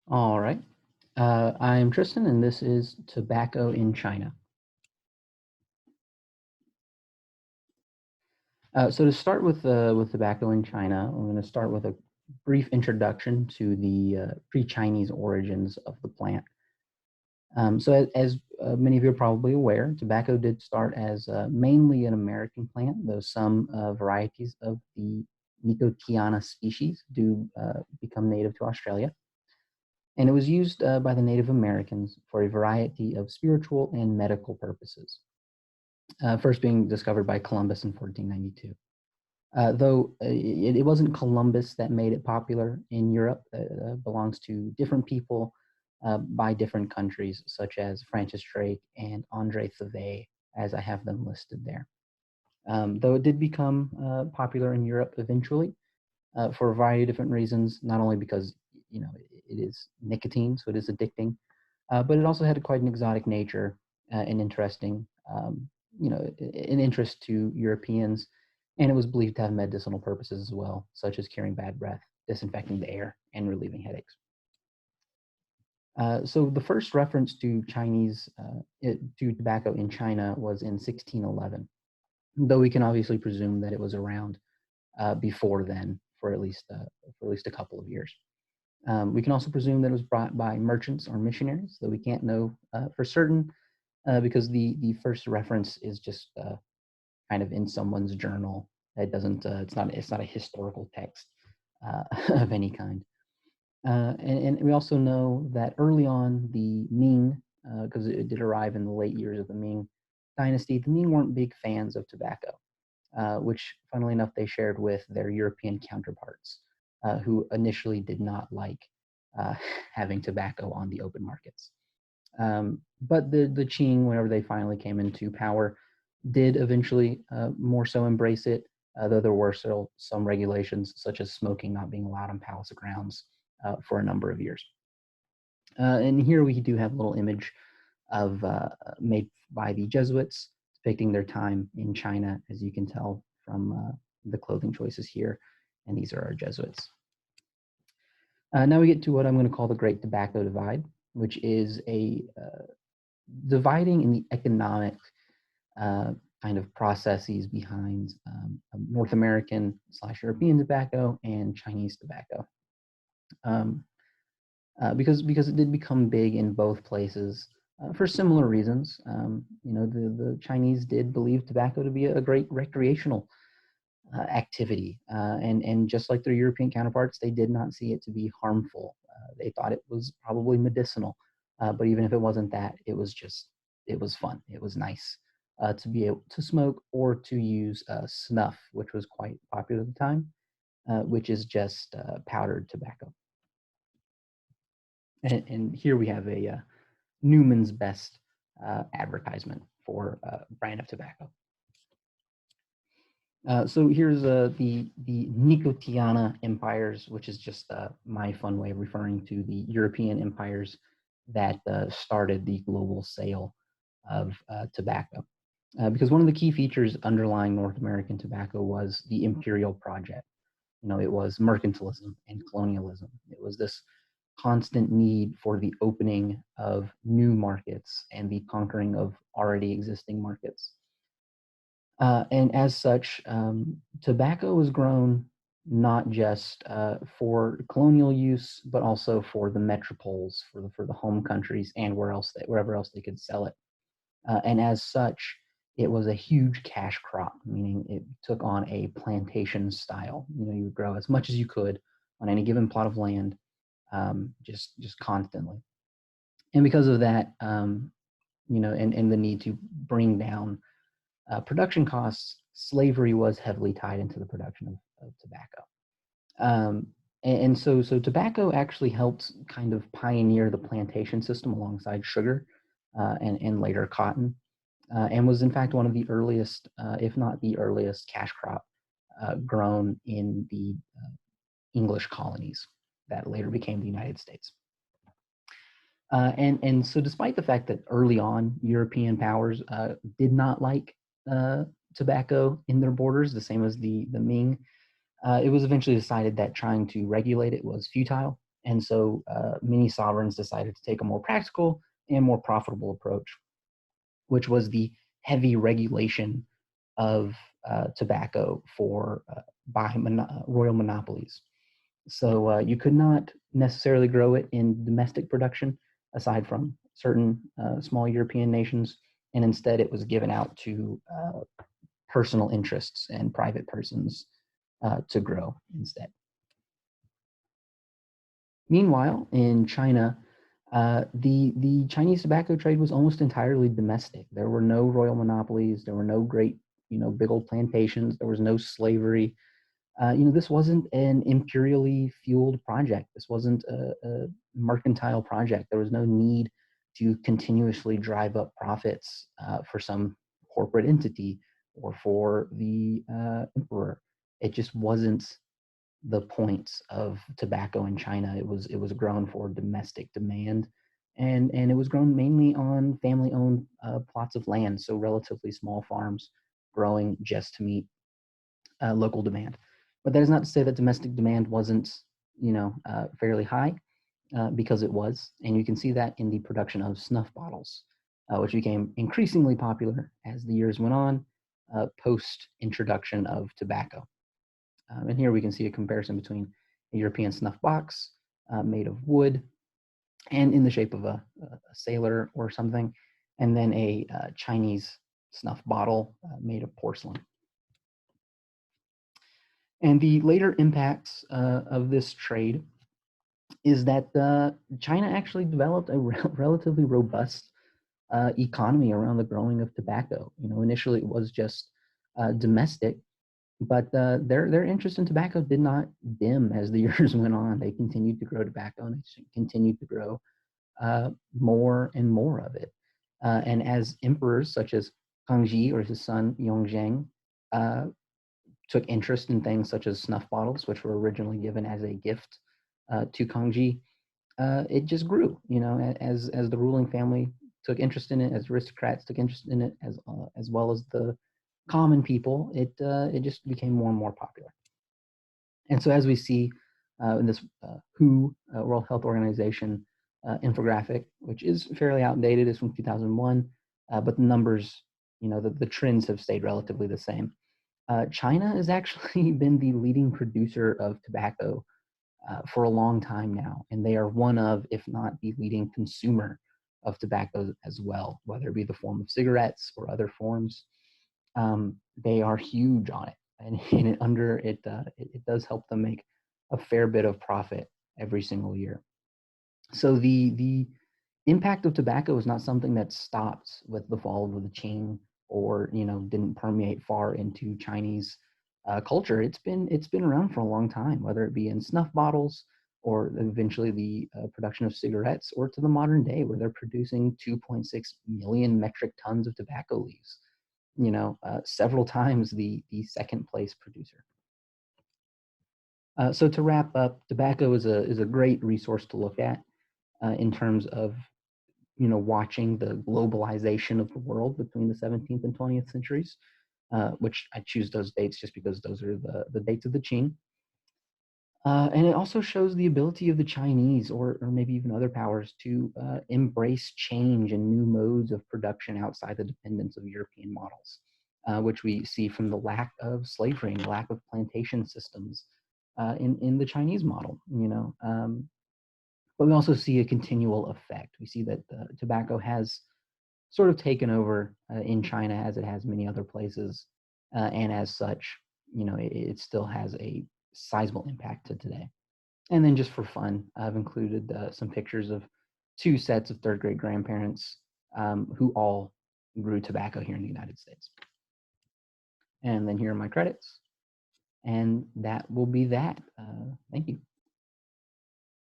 All right. I'm Tristan, and this is Tobacco in China. So to start with tobacco in China, I'm going to start with a brief introduction to the pre-Chinese origins of the plant. So as many of you are probably aware, tobacco did start as mainly an American plant, though some varieties of the Nicotiana species do become native to Australia. And it was used by the Native Americans for a variety of spiritual and medical purposes, first being discovered by Columbus in 1492. Though it wasn't Columbus that made it popular in Europe, it belongs to different people by different countries, such as Francis Drake and Andre Thivet, as I have them listed there. Though it did become popular in Europe eventually for a variety of different reasons, not only because it is nicotine, so it is addicting, but it also had quite an exotic nature and interesting, an interest to Europeans, and it was believed to have medicinal purposes as well, such as curing bad breath, disinfecting the air, and relieving headaches. So the first reference to to tobacco in China was in 1611, though we can obviously presume that it was around before then for at least a couple of years. We can also presume that it was brought by merchants or missionaries, though we can't know for certain because the first reference is just kind of in someone's journal. It doesn't. It's not a historical text of any kind. And we also know that early on, the Ming, because it did arrive in the late years of the Ming dynasty, the Ming weren't big fans of tobacco, which, funnily enough, they shared with their European counterparts, who initially did not like uh, having tobacco on the open markets. But the Qing, whenever they finally came into power, did eventually more so embrace it, though there were still some regulations, such as smoking not being allowed on palace grounds for a number of years. And here we do have a little image of made by the Jesuits depicting their time in China, as you can tell from the clothing choices here. And these are our Jesuits. Now we get to what I'm going to call the Great Tobacco Divide, which is a dividing in the economic uh, kind of processes behind North American / European tobacco and Chinese tobacco. Um, because it did become big in both places for similar reasons. The Chinese did believe tobacco to be a great recreational activity, and just like their European counterparts, they did not see it to be harmful. They thought it was probably medicinal, but even if it wasn't that, it was fun. It was nice to be able to smoke or to use snuff, which was quite popular at the time, which is just powdered tobacco. And here we have a Newman's Best advertisement for brand of tobacco. So here's the Nicotiana empires, which is just my fun way of referring to the European empires that started the global sale of tobacco. Because one of the key features underlying North American tobacco was the imperial project. It was mercantilism and colonialism. It was this constant need for the opening of new markets and the conquering of already existing markets. And as such, tobacco was grown not just for colonial use, but also for the metropoles, for the home countries, and wherever else they could sell it. And as such, it was a huge cash crop, meaning it took on a plantation style. You would grow as much as you could on any given plot of land, just constantly. And because of that, and the need to bring down production costs, slavery was heavily tied into the production of tobacco. And so tobacco actually helped kind of pioneer the plantation system alongside sugar and later cotton, and was in fact one of the earliest, if not the earliest, cash crop grown in the English colonies that later became the United States. And so, despite the fact that early on European powers did not like tobacco in their borders, the same as the Ming, it was eventually decided that trying to regulate it was futile, And so many sovereigns decided to take a more practical and more profitable approach, which was the heavy regulation of tobacco by royal monopolies. So you could not necessarily grow it in domestic production, aside from certain small European nations, and instead it was given out to personal interests and private persons to grow instead. Meanwhile, in China, the Chinese tobacco trade was almost entirely domestic. There were no royal monopolies. There were no great, big old plantations. There was no slavery. This wasn't an imperially fueled project. This wasn't a mercantile project. There was no need to continuously drive up profits for some corporate entity or for the emperor. It just wasn't the points of tobacco in China. It was grown for domestic demand, and it was grown mainly on family-owned plots of land, so relatively small farms growing just to meet local demand. But that is not to say that domestic demand wasn't, fairly high, because it was, and you can see that in the production of snuff bottles, which became increasingly popular as the years went on, post introduction of tobacco. And here we can see a comparison between a European snuff box made of wood and in the shape of a sailor or something, and then a Chinese snuff bottle made of porcelain. And the later impacts of this trade is that China actually developed a relatively robust economy around the growing of tobacco. Initially it was just domestic, but their interest in tobacco did not dim as the years went on. They continued to grow tobacco, and they continued to grow more and more of it. And as emperors such as Kangxi or his son Yongzheng took interest in things such as snuff bottles, which were originally given as a gift to Kangxi, it just grew. As the ruling family took interest in it, as aristocrats took interest in it, as well as the common people, it just became more and more popular. And so, as we see in this WHO World Health Organization infographic, which is fairly outdated, is from 2001, but the numbers, the trends have stayed relatively the same. China has actually been the leading producer of tobacco for a long time now, and they are one of, if not the leading consumer of tobacco as well, whether it be the form of cigarettes or other forms. They are huge on it, and it does help them make a fair bit of profit every single year. So the impact of tobacco is not something that stopped with the fall of the Qing, or didn't permeate far into Chinese culture. It's been around for a long time, whether it be in snuff bottles or eventually the production of cigarettes, or to the modern day where they're producing 2.6 million metric tons of tobacco leaves. Several times the second place producer. So to wrap up, tobacco is a great resource to look at in terms of watching the globalization of the world between the 17th and 20th centuries, which I choose those dates just because those are the dates of the Qing. And it also shows the ability of the Chinese, or maybe even other powers, to embrace change and new modes of production outside the dependence of European models, which we see from the lack of slavery and lack of plantation systems in the Chinese model. But we also see a continual effect. We see that tobacco has sort of taken over in China, as it has many other places, and as such, it still has a sizable impact to today. And then just for fun, I've included some pictures of two sets of third grade grandparents who all grew tobacco here in the United States. And then here are my credits. And that will be that. Thank you.